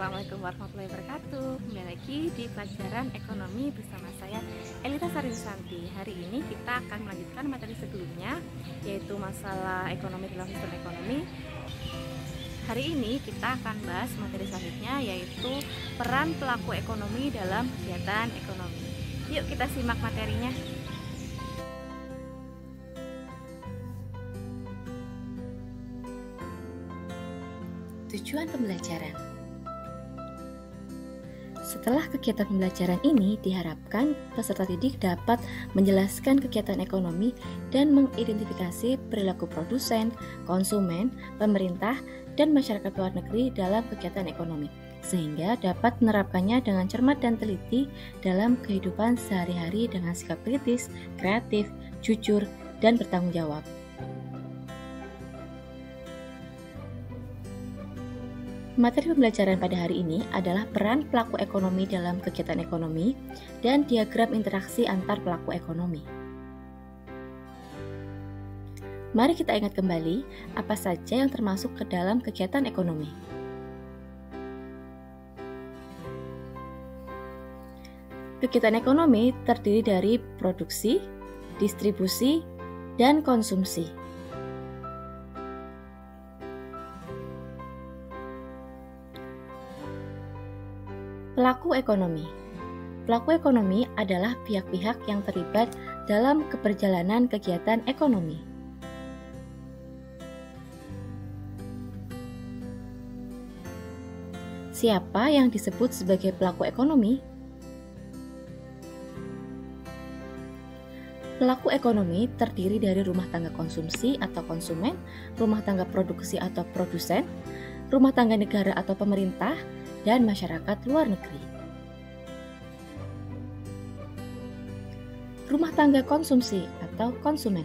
Assalamualaikum warahmatullahi wabarakatuh. Kembali lagi di pelajaran ekonomi bersama saya Elita Sariwisanti. Hari ini kita akan melanjutkan materi sebelumnya, yaitu masalah ekonomi dalam sistem ekonomi. Hari ini kita akan bahas materi selanjutnya, yaitu peran pelaku ekonomi dalam kegiatan ekonomi. Yuk kita simak materinya. Tujuan pembelajaran. Setelah kegiatan pembelajaran ini diharapkan peserta didik dapat menjelaskan kegiatan ekonomi dan mengidentifikasi perilaku produsen, konsumen, pemerintah, dan masyarakat luar negeri dalam kegiatan ekonomi, sehingga dapat menerapkannya dengan cermat dan teliti dalam kehidupan sehari-hari dengan sikap kritis, kreatif, jujur, dan bertanggung jawab. Materi pembelajaran pada hari ini adalah peran pelaku ekonomi dalam kegiatan ekonomi dan diagram interaksi antar pelaku ekonomi. Mari kita ingat kembali apa saja yang termasuk ke dalam kegiatan ekonomi. Kegiatan ekonomi terdiri dari produksi, distribusi, dan konsumsi. Pelaku ekonomi. Pelaku ekonomi adalah pihak-pihak yang terlibat dalam keberjalanan kegiatan ekonomi. Siapa yang disebut sebagai pelaku ekonomi? Pelaku ekonomi terdiri dari rumah tangga konsumsi atau konsumen, rumah tangga produksi atau produsen, rumah tangga negara atau pemerintah, dan masyarakat luar negeri. Rumah tangga konsumsi atau konsumen.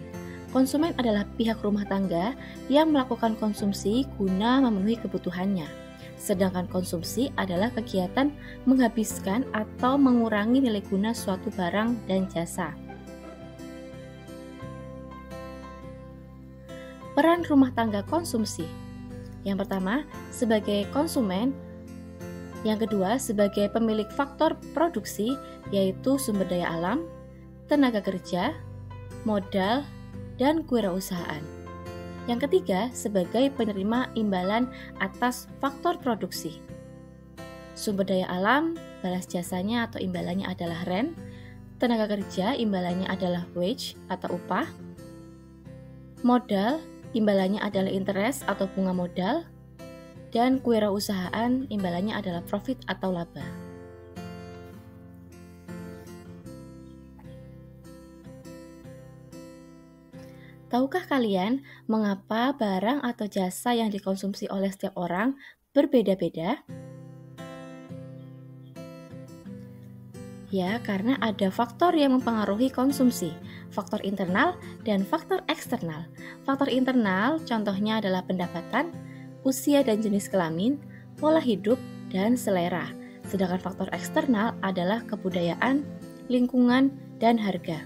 Konsumen adalah pihak rumah tangga yang melakukan konsumsi guna memenuhi kebutuhannya. Sedangkan konsumsi adalah kegiatan menghabiskan atau mengurangi nilai guna suatu barang dan jasa. Peran rumah tangga konsumsi. Yang pertama, sebagai konsumen. Yang kedua, sebagai pemilik faktor produksi, yaitu sumber daya alam, tenaga kerja, modal, dan kewirausahaan. Yang ketiga, sebagai penerima imbalan atas faktor produksi. Sumber daya alam, balas jasanya atau imbalannya adalah rent, tenaga kerja, imbalannya adalah wage atau upah, modal, imbalannya adalah interest atau bunga modal, dan kewirausahaan imbalannya adalah profit atau laba. Tahukah kalian mengapa barang atau jasa yang dikonsumsi oleh setiap orang berbeda-beda? Ya, karena ada faktor yang mempengaruhi konsumsi, faktor internal dan faktor eksternal. Faktor internal contohnya adalah pendapatan, usia dan jenis kelamin, pola hidup, dan selera. Sedangkan faktor eksternal adalah kebudayaan, lingkungan, dan harga.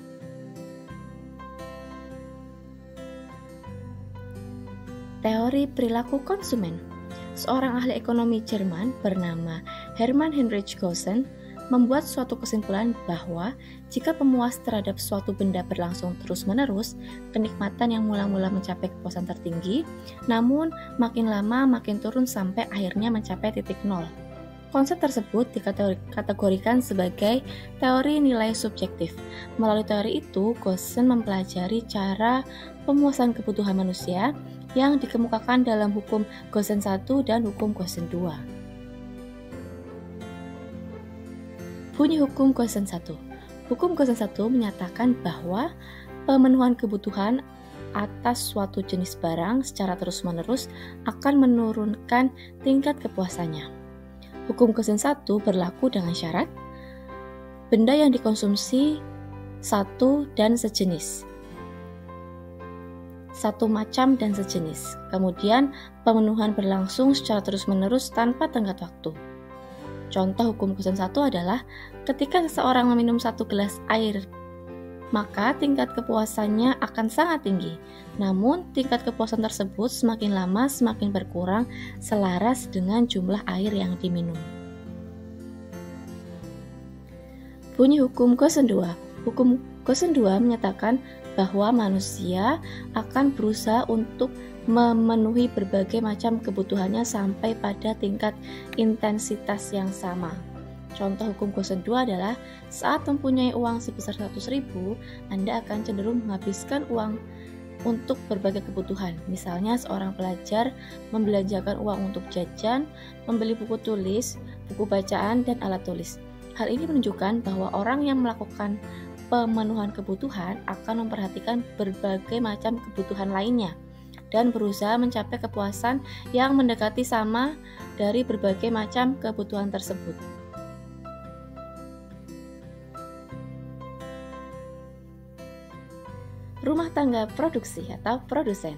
Teori perilaku konsumen. Seorang ahli ekonomi Jerman bernama Hermann Heinrich Gossen membuat suatu kesimpulan bahwa jika pemuas terhadap suatu benda berlangsung terus-menerus, kenikmatan yang mula-mula mencapai kepuasan tertinggi, namun makin lama makin turun sampai akhirnya mencapai titik nol. Konsep tersebut dikategorikan sebagai teori nilai subjektif. Melalui teori itu, Gossen mempelajari cara pemuasan kebutuhan manusia yang dikemukakan dalam hukum Gossen 1 dan hukum Gossen 2. Bunyi hukum Gossen 1. Hukum Gossen 1 menyatakan bahwa pemenuhan kebutuhan atas suatu jenis barang secara terus-menerus akan menurunkan tingkat kepuasannya. Hukum Gossen 1 berlaku dengan syarat benda yang dikonsumsi satu dan sejenis, satu macam dan sejenis. Kemudian pemenuhan berlangsung secara terus-menerus tanpa tenggat waktu. Contoh hukum Gossen 1 adalah ketika seseorang meminum 1 gelas air maka tingkat kepuasannya akan sangat tinggi. Namun, tingkat kepuasan tersebut semakin lama semakin berkurang selaras dengan jumlah air yang diminum. Bunyi hukum Gosen II. Hukum Gosen II menyatakan bahwa manusia akan berusaha untuk memenuhi berbagai macam kebutuhannya sampai pada tingkat intensitas yang sama. Contoh hukum Gosen II adalah saat mempunyai uang sebesar 100.000, Anda akan cenderung menghabiskan uang untuk berbagai kebutuhan. Misalnya seorang pelajar membelanjakan uang untuk jajan, membeli buku tulis, buku bacaan, dan alat tulis. Hal ini menunjukkan bahwa orang yang melakukan pemenuhan kebutuhan akan memperhatikan berbagai macam kebutuhan lainnya dan berusaha mencapai kepuasan yang mendekati sama dari berbagai macam kebutuhan tersebut. Rumah tangga produksi atau produsen.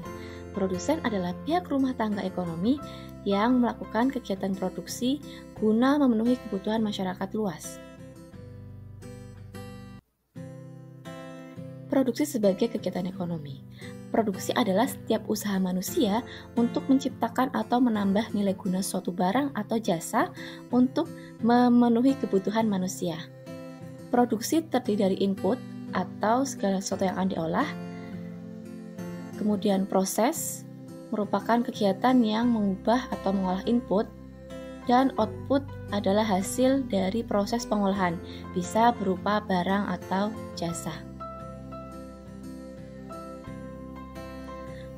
Produsen adalah pihak rumah tangga ekonomi yang melakukan kegiatan produksi guna memenuhi kebutuhan masyarakat luas. Produksi sebagai kegiatan ekonomi. Produksi adalah setiap usaha manusia untuk menciptakan atau menambah nilai guna suatu barang atau jasa untuk memenuhi kebutuhan manusia. Produksi terdiri dari input atau segala sesuatu yang akan diolah. Kemudian proses merupakan kegiatan yang mengubah atau mengolah input, dan output adalah hasil dari proses pengolahan, bisa berupa barang atau jasa.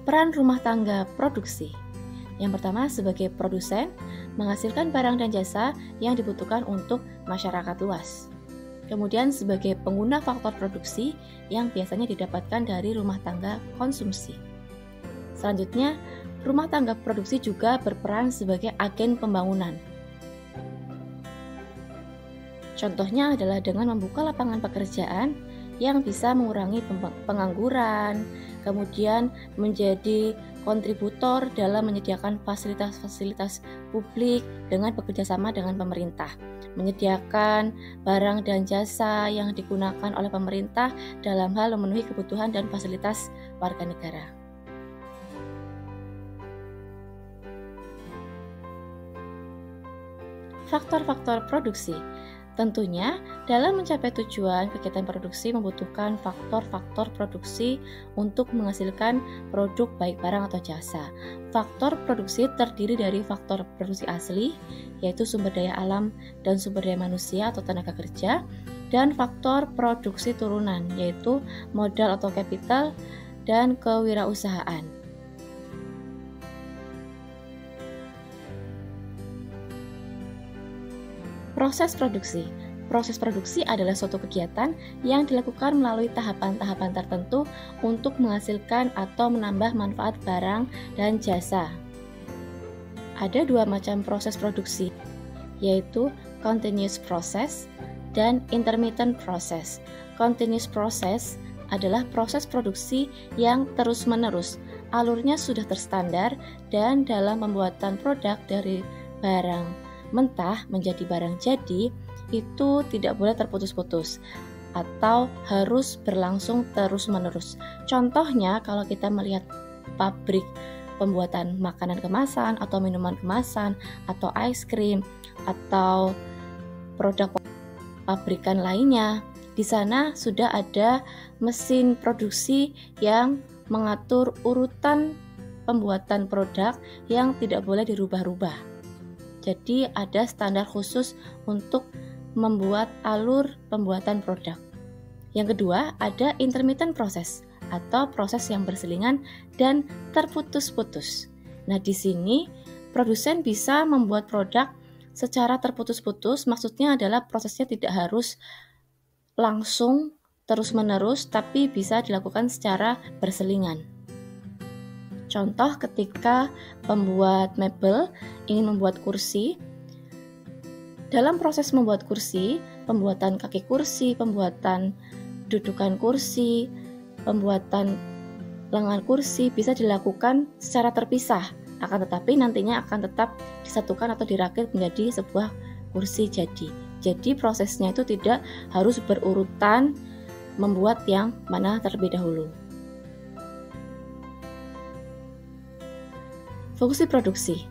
Peran rumah tangga produksi. Yang pertama, sebagai produsen, menghasilkan barang dan jasa yang dibutuhkan untuk masyarakat luas. Kemudian sebagai pengguna faktor produksi yang biasanya didapatkan dari rumah tangga konsumsi. Selanjutnya, rumah tangga produksi juga berperan sebagai agen pembangunan. Contohnya adalah dengan membuka lapangan pekerjaan yang bisa mengurangi pengangguran, kemudian menjadi kontributor dalam menyediakan fasilitas-fasilitas publik dengan bekerjasama dengan pemerintah, menyediakan barang dan jasa yang digunakan oleh pemerintah dalam hal memenuhi kebutuhan dan fasilitas warga negara. Faktor-faktor produksi. Tentunya, dalam mencapai tujuan, kegiatan produksi membutuhkan faktor-faktor produksi untuk menghasilkan produk baik barang atau jasa. Faktor produksi terdiri dari faktor produksi asli, yaitu sumber daya alam dan sumber daya manusia atau tenaga kerja, dan faktor produksi turunan, yaitu modal atau capital dan kewirausahaan. Proses produksi. Proses produksi adalah suatu kegiatan yang dilakukan melalui tahapan-tahapan tertentu untuk menghasilkan atau menambah manfaat barang dan jasa. Ada dua macam proses produksi, yaitu continuous process dan intermittent process. Continuous process adalah proses produksi yang terus-menerus. Alurnya sudah terstandar dan dalam pembuatan produk dari barang mentah menjadi barang jadi itu tidak boleh terputus-putus atau harus berlangsung terus-menerus. Contohnya kalau kita melihat pabrik pembuatan makanan kemasan atau minuman kemasan atau ice cream atau produk pabrikan lainnya, di sana sudah ada mesin produksi yang mengatur urutan pembuatan produk yang tidak boleh dirubah-rubah. Jadi ada standar khusus untuk membuat alur pembuatan produk. Yang kedua, ada intermittent process atau proses yang berselingan dan terputus-putus. Nah, di sini produsen bisa membuat produk secara terputus-putus, maksudnya adalah prosesnya tidak harus langsung terus-menerus, tapi bisa dilakukan secara berselingan. Contoh ketika pembuat mebel ingin membuat kursi, dalam proses membuat kursi, pembuatan kaki kursi, pembuatan dudukan kursi, pembuatan lengan kursi bisa dilakukan secara terpisah, akan tetapi nantinya akan tetap disatukan atau dirakit menjadi sebuah kursi jadi. Jadi prosesnya itu tidak harus berurutan membuat yang mana terlebih dahulu. Fungsi produksi.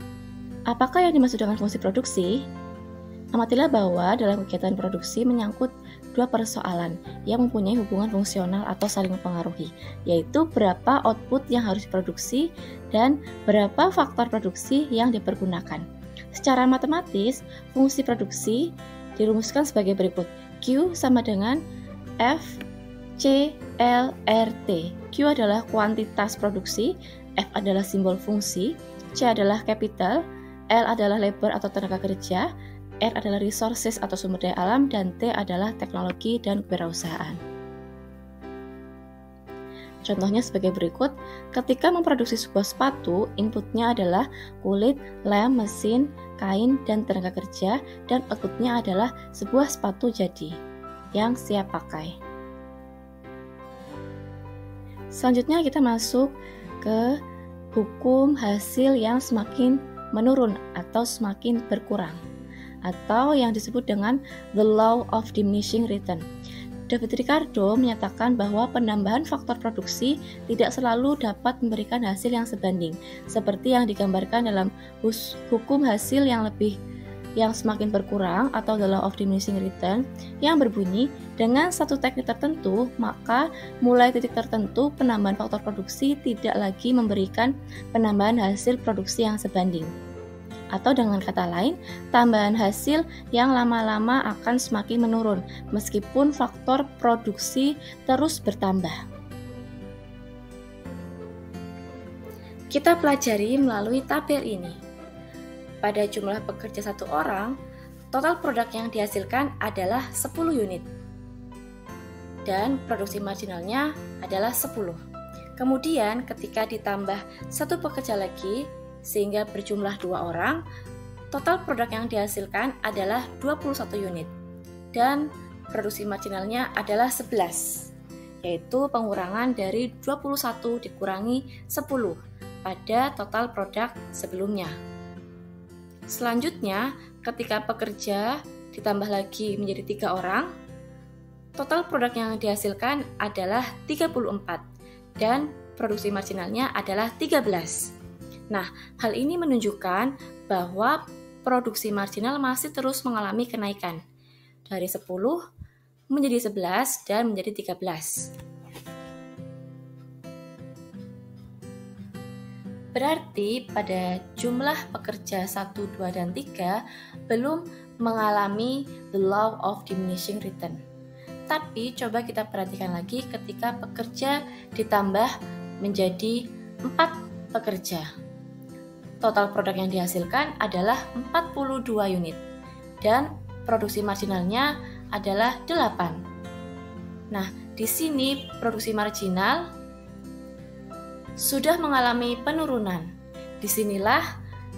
Apakah yang dimaksud dengan fungsi produksi? Amatilah bahwa dalam kegiatan produksi menyangkut dua persoalan yang mempunyai hubungan fungsional atau saling mempengaruhi, yaitu berapa output yang harus diproduksi dan berapa faktor produksi yang dipergunakan. Secara matematis, fungsi produksi dirumuskan sebagai berikut. Q sama dengan F C L R T. Q adalah kuantitas produksi, F adalah simbol fungsi, C adalah capital, L adalah labor atau tenaga kerja, R adalah resources atau sumber daya alam, dan T adalah teknologi dan kewirausahaan. Contohnya sebagai berikut, ketika memproduksi sebuah sepatu, inputnya adalah kulit, lem, mesin, kain, dan tenaga kerja, dan outputnya adalah sebuah sepatu jadi, yang siap pakai. Selanjutnya kita masuk ke hukum hasil yang semakin menurun atau semakin berkurang, atau yang disebut dengan the law of diminishing return. David Ricardo menyatakan bahwa penambahan faktor produksi tidak selalu dapat memberikan hasil yang sebanding, seperti yang digambarkan dalam hukum hasil yang semakin berkurang atau the law of diminishing return, yang berbunyi dengan satu teknik tertentu, maka mulai titik tertentu penambahan faktor produksi tidak lagi memberikan penambahan hasil produksi yang sebanding. Atau dengan kata lain, tambahan hasil yang lama-lama akan semakin menurun meskipun faktor produksi terus bertambah. Kita pelajari melalui tabel ini. Pada jumlah pekerja satu orang, total produk yang dihasilkan adalah 10 unit. Dan produksi marginalnya adalah 10. Kemudian ketika ditambah satu pekerja lagi, sehingga berjumlah 2 orang, total produk yang dihasilkan adalah 21 unit. Dan produksi marginalnya adalah 11, yaitu pengurangan dari 21 dikurangi 10 pada total produk sebelumnya. Selanjutnya, ketika pekerja ditambah lagi menjadi 3 orang, total produk yang dihasilkan adalah 34 dan produksi marginalnya adalah 13. Nah, hal ini menunjukkan bahwa produksi marginal masih terus mengalami kenaikan dari 10 menjadi 11 dan menjadi 13. Berarti pada jumlah pekerja 1, 2, dan 3 belum mengalami the law of diminishing return. Tapi coba kita perhatikan lagi ketika pekerja ditambah menjadi 4 pekerja. Total produk yang dihasilkan adalah 42 unit dan produksi marginalnya adalah 8. Nah, di sini produksi marginal sudah mengalami penurunan. Disinilah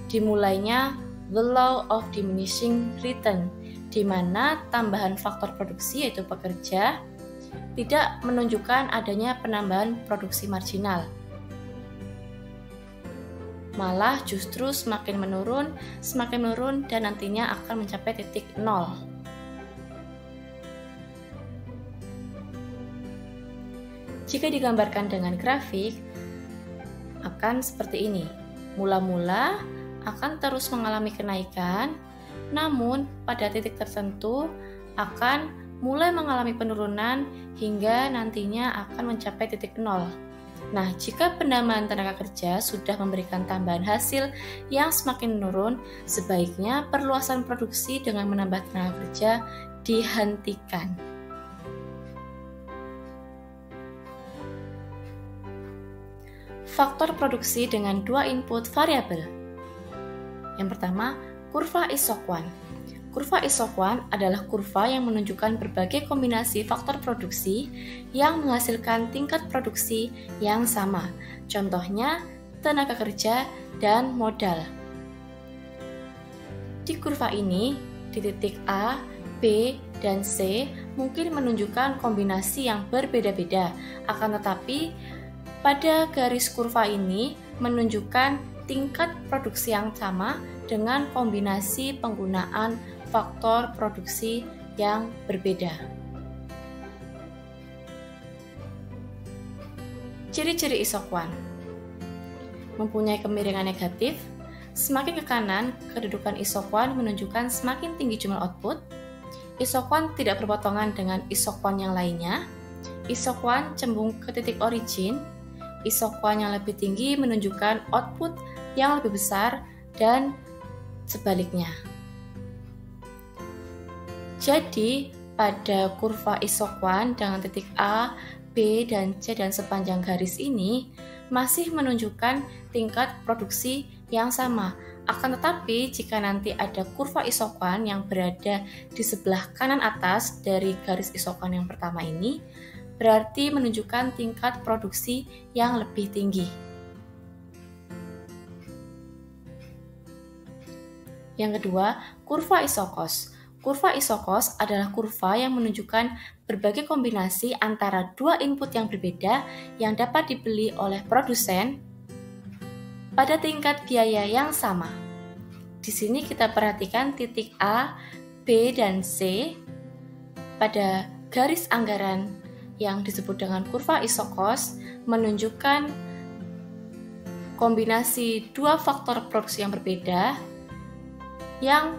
dimulainya the law of diminishing return, di mana tambahan faktor produksi yaitu pekerja tidak menunjukkan adanya penambahan produksi marginal. Malah justru semakin menurun dan nantinya akan mencapai titik 0. Jika digambarkan dengan grafik, akan seperti ini. Mula-mula akan terus mengalami kenaikan, namun pada titik tertentu akan mulai mengalami penurunan hingga nantinya akan mencapai titik 0. Nah, jika penambahan tenaga kerja sudah memberikan tambahan hasil yang semakin menurun, sebaiknya perluasan produksi dengan menambah tenaga kerja dihentikan. Faktor produksi dengan 2 input variabel. Yang pertama, kurva Isoquant. Kurva Isoquant adalah kurva yang menunjukkan berbagai kombinasi faktor produksi yang menghasilkan tingkat produksi yang sama. Contohnya, tenaga kerja dan modal. Di kurva ini, di titik A, B, dan C mungkin menunjukkan kombinasi yang berbeda-beda, akan tetapi pada garis kurva ini menunjukkan tingkat produksi yang sama dengan kombinasi penggunaan faktor produksi yang berbeda. Ciri-ciri isokuan: mempunyai kemiringan negatif. Semakin ke kanan, kedudukan isokuan menunjukkan semakin tinggi jumlah output. Isokuan tidak berpotongan dengan isokuan yang lainnya. Isokuan cembung ke titik origin. Isokuan yang lebih tinggi menunjukkan output yang lebih besar dan sebaliknya. Jadi, pada kurva isokuan dengan titik A, B, dan C dan sepanjang garis ini masih menunjukkan tingkat produksi yang sama. Akan tetapi, jika nanti ada kurva isokuan yang berada di sebelah kanan atas dari garis isokuan yang pertama ini, berarti menunjukkan tingkat produksi yang lebih tinggi. Yang kedua, kurva isokos. Kurva isokos adalah kurva yang menunjukkan berbagai kombinasi antara dua input yang berbeda yang dapat dibeli oleh produsen pada tingkat biaya yang sama. Di sini kita perhatikan titik A, B, dan C pada garis anggaran yang disebut dengan kurva isokos menunjukkan kombinasi dua faktor produksi yang berbeda yang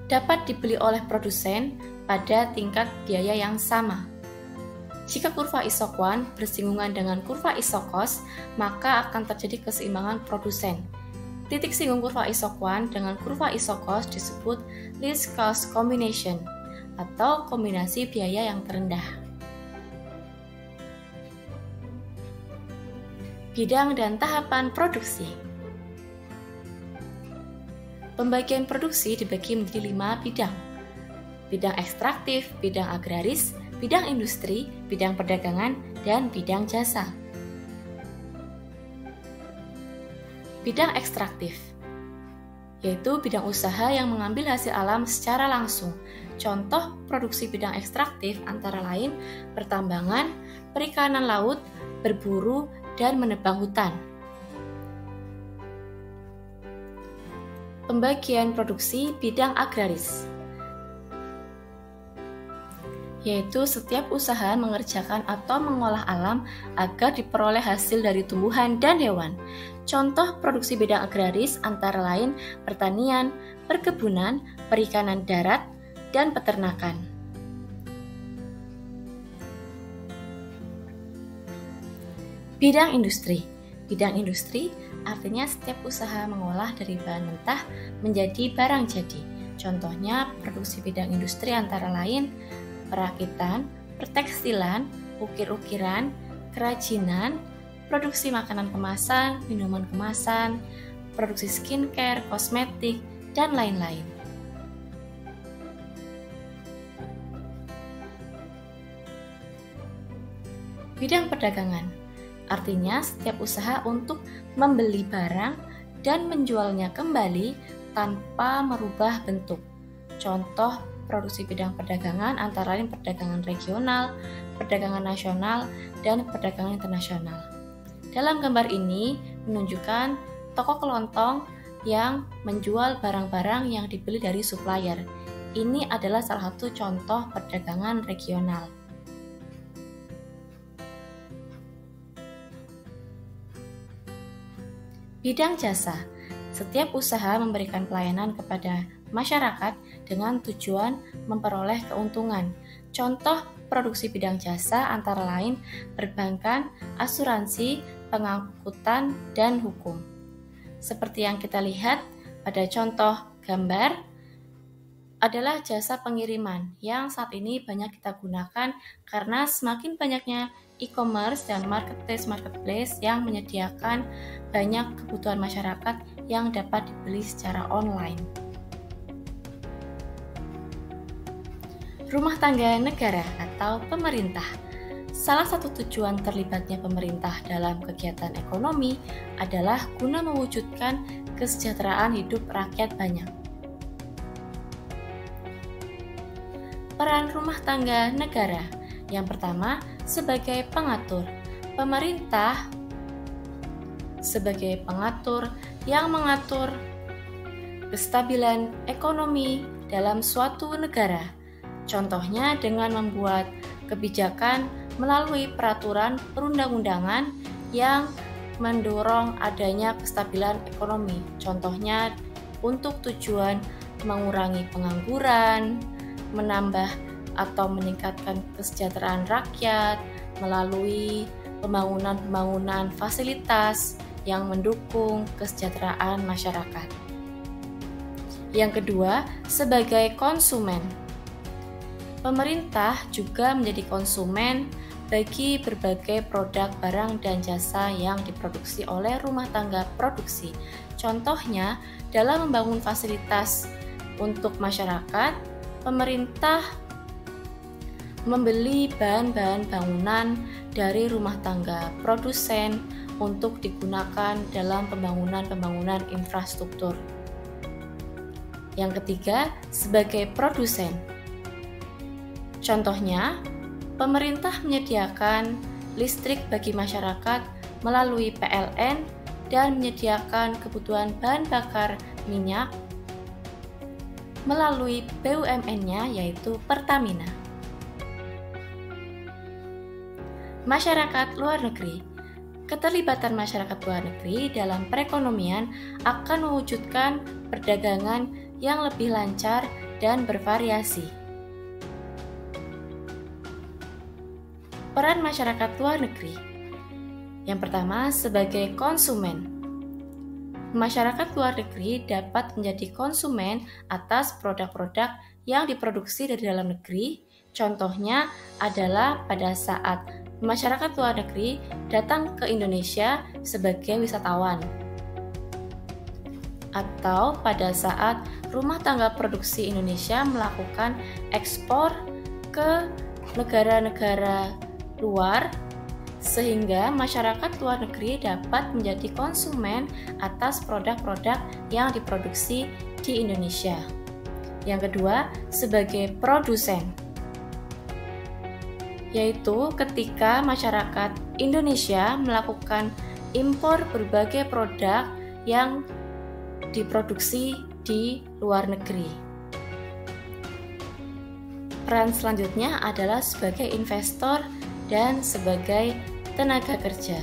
dapat dibeli oleh produsen pada tingkat biaya yang sama. Jika kurva isokuan bersinggungan dengan kurva isokos, maka akan terjadi keseimbangan produsen. Titik singgung kurva isokuan dengan kurva isokos disebut least cost combination atau kombinasi biaya yang terendah. Bidang dan tahapan produksi. Pembagian produksi dibagi menjadi 5 bidang. Bidang ekstraktif, bidang agraris, bidang industri, bidang perdagangan, dan bidang jasa. Bidang ekstraktif, yaitu bidang usaha yang mengambil hasil alam secara langsung. Contoh produksi bidang ekstraktif antara lain pertambangan, perikanan laut, berburu, dan menebang hutan. Pembagian produksi bidang agraris, yaitu setiap usaha mengerjakan atau mengolah alam agar diperoleh hasil dari tumbuhan dan hewan. Contoh produksi bidang agraris antara lain pertanian, perkebunan, perikanan darat, dan peternakan. Bidang industri. Bidang industri artinya setiap usaha mengolah dari bahan mentah menjadi barang jadi. Contohnya produksi bidang industri antara lain perakitan, pertekstilan, ukir-ukiran, kerajinan, produksi makanan kemasan, minuman kemasan, produksi skincare, kosmetik, dan lain-lain. Bidang perdagangan artinya setiap usaha untuk membeli barang dan menjualnya kembali tanpa merubah bentuk. Contoh produksi bidang perdagangan antara lain perdagangan regional, perdagangan nasional, dan perdagangan internasional. Dalam gambar ini menunjukkan toko kelontong yang menjual barang-barang yang dibeli dari supplier. Ini adalah salah satu contoh perdagangan regional. Bidang jasa. Setiap usaha memberikan pelayanan kepada masyarakat dengan tujuan memperoleh keuntungan. Contoh produksi bidang jasa antara lain perbankan, asuransi, pengangkutan, dan hukum. Seperti yang kita lihat pada contoh gambar adalah jasa pengiriman yang saat ini banyak kita gunakan karena semakin banyaknya e-commerce dan marketplace yang menyediakan banyak kebutuhan masyarakat yang dapat dibeli secara online. Rumah tangga negara atau pemerintah. Salah satu tujuan terlibatnya pemerintah dalam kegiatan ekonomi adalah guna mewujudkan kesejahteraan hidup rakyat banyak. Peran rumah tangga negara. Yang pertama, sebagai pengatur. Pemerintah sebagai pengatur yang mengatur kestabilan ekonomi dalam suatu negara. Contohnya dengan membuat kebijakan melalui peraturan perundang-undangan yang mendorong adanya kestabilan ekonomi. Contohnya untuk tujuan mengurangi pengangguran, menambah atau meningkatkan kesejahteraan rakyat melalui pembangunan fasilitas yang mendukung kesejahteraan masyarakat. Yang kedua, sebagai konsumen. Pemerintah juga menjadi konsumen bagi berbagai produk barang dan jasa yang diproduksi oleh rumah tangga produksi. Contohnya, dalam membangun fasilitas untuk masyarakat, pemerintah membeli bahan-bahan bangunan dari rumah tangga produsen untuk digunakan dalam pembangunan infrastruktur. Yang ketiga, sebagai produsen. Contohnya, pemerintah menyediakan listrik bagi masyarakat melalui PLN dan menyediakan kebutuhan bahan bakar minyak melalui BUMN-nya yaitu Pertamina. Masyarakat luar negeri. Keterlibatan masyarakat luar negeri dalam perekonomian akan mewujudkan perdagangan yang lebih lancar dan bervariasi. Peran masyarakat luar negeri. Yang pertama, sebagai konsumen. Masyarakat luar negeri dapat menjadi konsumen atas produk-produk yang diproduksi dari dalam negeri. Contohnya adalah pada saat masyarakat luar negeri datang ke Indonesia sebagai wisatawan, atau pada saat rumah tangga produksi Indonesia melakukan ekspor ke negara-negara luar, sehingga masyarakat luar negeri dapat menjadi konsumen atas produk-produk yang diproduksi di Indonesia. Yang kedua, sebagai produsen, yaitu ketika masyarakat Indonesia melakukan impor berbagai produk yang diproduksi di luar negeri. Peran selanjutnya adalah sebagai investor dan sebagai tenaga kerja.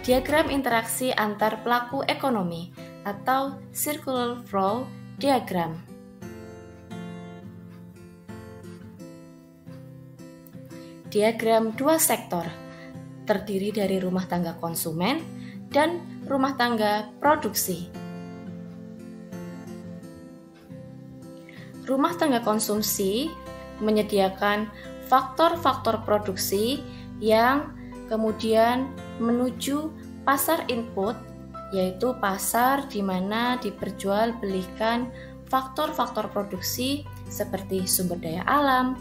Diagram interaksi antar pelaku ekonomi atau circular flow diagram. Diagram dua sektor, terdiri dari rumah tangga konsumen dan rumah tangga produksi. Rumah tangga konsumsi menyediakan faktor-faktor produksi yang kemudian menuju pasar input, yaitu pasar di mana diperjualbelikan faktor-faktor produksi seperti sumber daya alam,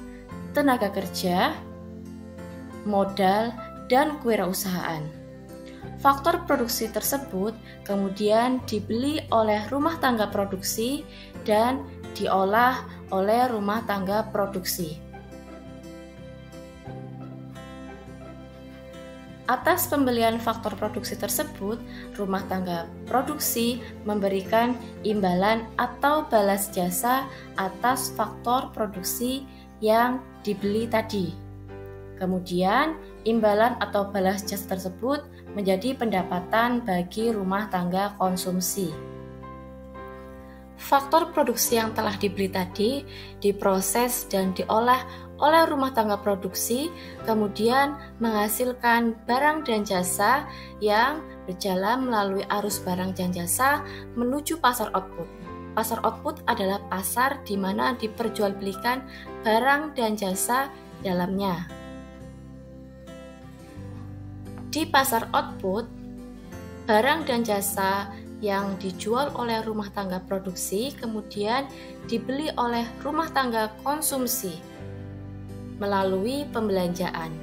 tenaga kerja, modal, dan kewirausahaan. Faktor produksi tersebut kemudian dibeli oleh rumah tangga produksi dan diolah oleh rumah tangga produksi. Atas pembelian faktor produksi tersebut, rumah tangga produksi memberikan imbalan atau balas jasa atas faktor produksi yang dibeli tadi. Kemudian, imbalan atau balas jasa tersebut menjadi pendapatan bagi rumah tangga konsumsi. Faktor produksi yang telah dibeli tadi diproses dan diolah oleh rumah tangga produksi, kemudian menghasilkan barang dan jasa yang berjalan melalui arus barang dan jasa menuju pasar output. Pasar output adalah pasar di mana diperjualbelikan barang dan jasa dalamnya. Di pasar output, barang dan jasa yang dijual oleh rumah tangga produksi kemudian dibeli oleh rumah tangga konsumsi melalui pembelanjaan,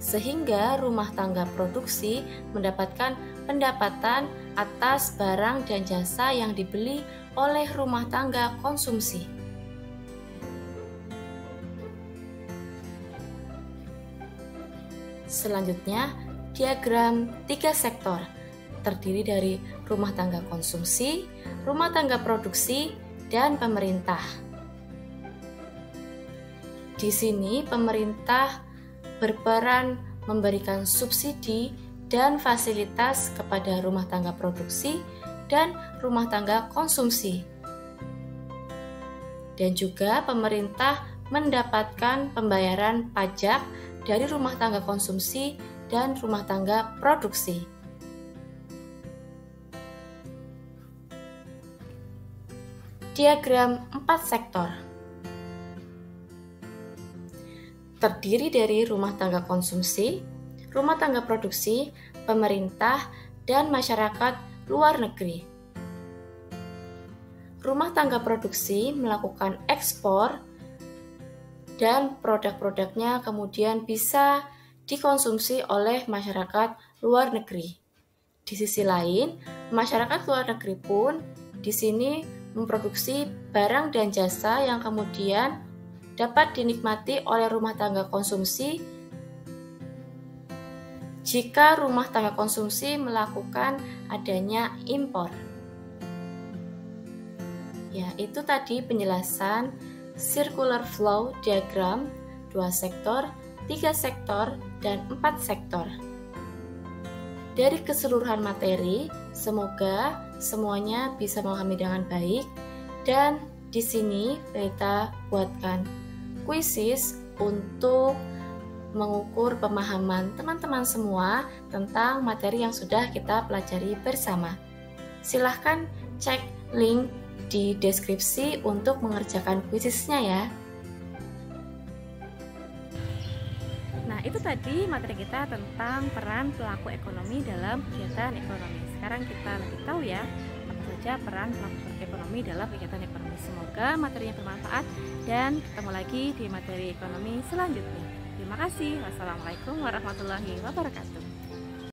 sehingga rumah tangga produksi mendapatkan pendapatan atas barang dan jasa yang dibeli oleh rumah tangga konsumsi. Selanjutnya, diagram 3 sektor, terdiri dari rumah tangga konsumsi, rumah tangga produksi, dan pemerintah. Di sini pemerintah berperan memberikan subsidi dan fasilitas kepada rumah tangga produksi dan rumah tangga konsumsi. Dan juga pemerintah mendapatkan pembayaran pajak dari rumah tangga konsumsi dan rumah tangga produksi. Diagram 4 sektor terdiri dari rumah tangga konsumsi, rumah tangga produksi, pemerintah, dan masyarakat luar negeri. Rumah tangga produksi melakukan ekspor dan produk-produknya kemudian bisa dikonsumsi oleh masyarakat luar negeri. Di sisi lain, masyarakat luar negeri pun di sini memproduksi barang dan jasa yang kemudian dapat dinikmati oleh rumah tangga konsumsi jika rumah tangga konsumsi melakukan adanya impor. Ya, itu tadi penjelasan circular flow diagram 2 sektor, 3 sektor, dan 4 sektor. Dari keseluruhan materi, semoga semuanya bisa memahami dengan baik, dan di sini kita buatkan kuisis untuk mengukur pemahaman teman-teman semua tentang materi yang sudah kita pelajari bersama. Silahkan cek link di deskripsi untuk mengerjakan kuisisnya ya. Nah, itu tadi materi kita tentang peran pelaku ekonomi dalam kegiatan ekonomi. Sekarang kita lebih tahu ya, apa saja peran pelaku ekonomi dalam kegiatan ekonomi. Semoga materinya bermanfaat dan ketemu lagi di materi ekonomi selanjutnya. Terima kasih. Wassalamualaikum warahmatullahi wabarakatuh.